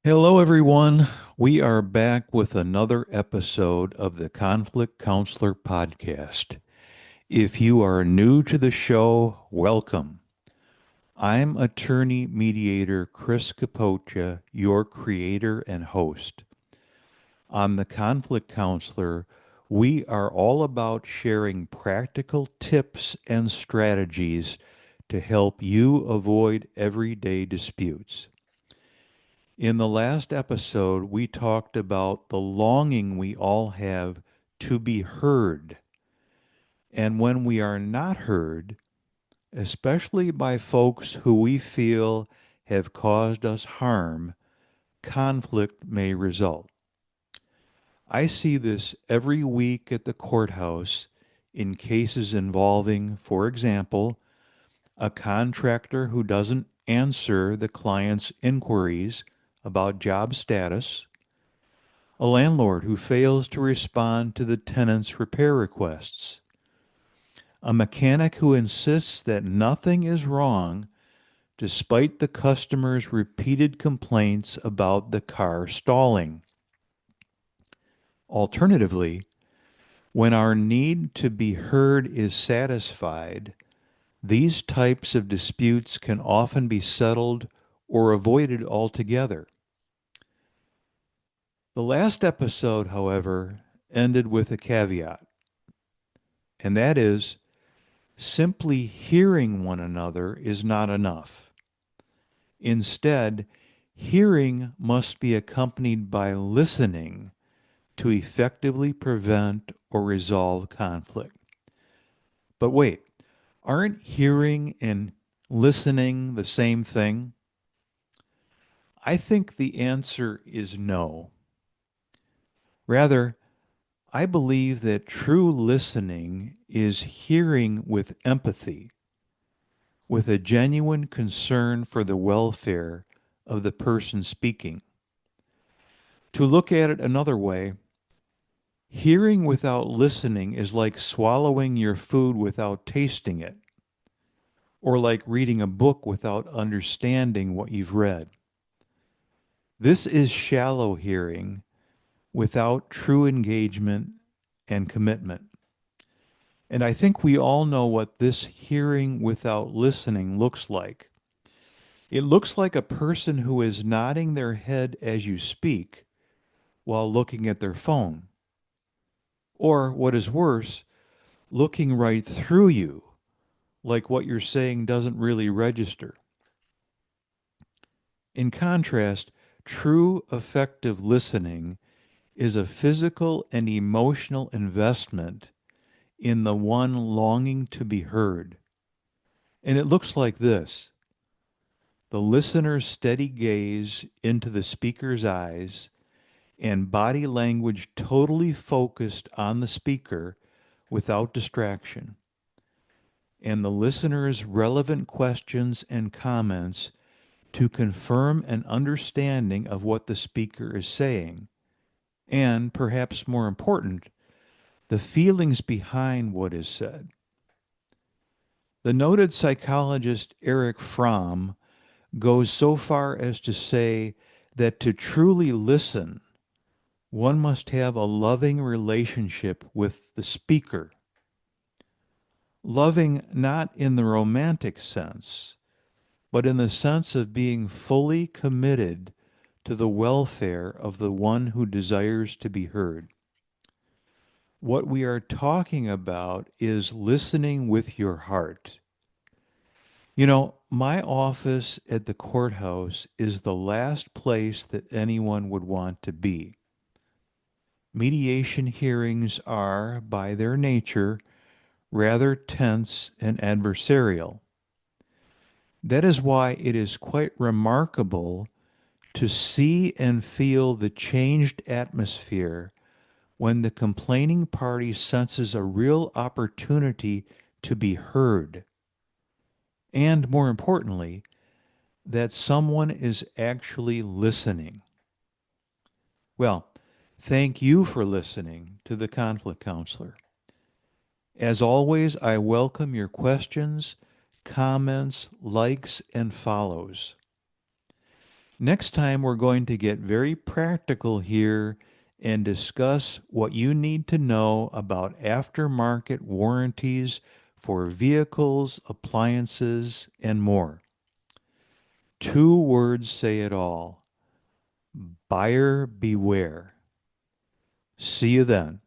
Hello, everyone. We are back with another episode of the Conflict Counselor Podcast. If you are new to the show, welcome. I'm attorney mediator Chris Capocha, your creator and host. On the Conflict Counselor, we are all about sharing practical tips and strategies to help you avoid everyday disputes. In the last episode, we talked about the longing we all have to be heard. And when we are not heard, especially by folks who we feel have caused us harm, conflict may result. I see this every week at the courthouse in cases involving, for example, a contractor who doesn't answer the client's inquiries about job status, a landlord who fails to respond to the tenant's repair requests, a mechanic who insists that nothing is wrong despite the customer's repeated complaints about the car stalling. Alternatively, when our need to be heard is satisfied, these types of disputes can often be settled or avoided altogether. The last episode, however, ended with a caveat, and that is simply hearing one another is not enough. Instead, hearing must be accompanied by listening to effectively prevent or resolve conflict. But wait, aren't hearing and listening the same thing? I think the answer is no. Rather, I believe that true listening is hearing with empathy, with a genuine concern for the welfare of the person speaking. To look at it another way, hearing without listening is like swallowing your food without tasting it, or like reading a book without understanding what you've read. This is shallow hearing without true engagement and commitment. And I think we all know what this hearing without listening looks like. It looks like a person who is nodding their head as you speak while looking at their phone. Or, what is worse, looking right through you, like what you're saying doesn't really register. In contrast, true effective listening is a physical and emotional investment in the one longing to be heard. And it looks like this: the listener's steady gaze into the speaker's eyes and body language totally focused on the speaker without distraction, and the listener's relevant questions and comments to confirm an understanding of what the speaker is saying, and perhaps more important, the feelings behind what is said. The noted psychologist Erich Fromm goes so far as to say that to truly listen, one must have a loving relationship with the speaker. Loving not in the romantic sense, but in the sense of being fully committed to the welfare of the one who desires to be heard. What we are talking about is listening with your heart. You know, my office at the courthouse is the last place that anyone would want to be. Mediation hearings are, by their nature, rather tense and adversarial. That is why it is quite remarkable to see and feel the changed atmosphere when the complaining party senses a real opportunity to be heard, and more importantly, that someone is actually listening. Well, thank you for listening to the Conflict Counselor. As always, I welcome your questions, comments, likes, and follows. Next time, we're going to get very practical here and discuss what you need to know about aftermarket warranties for vehicles, appliances, and more. Two words say it all: buyer beware. See you then.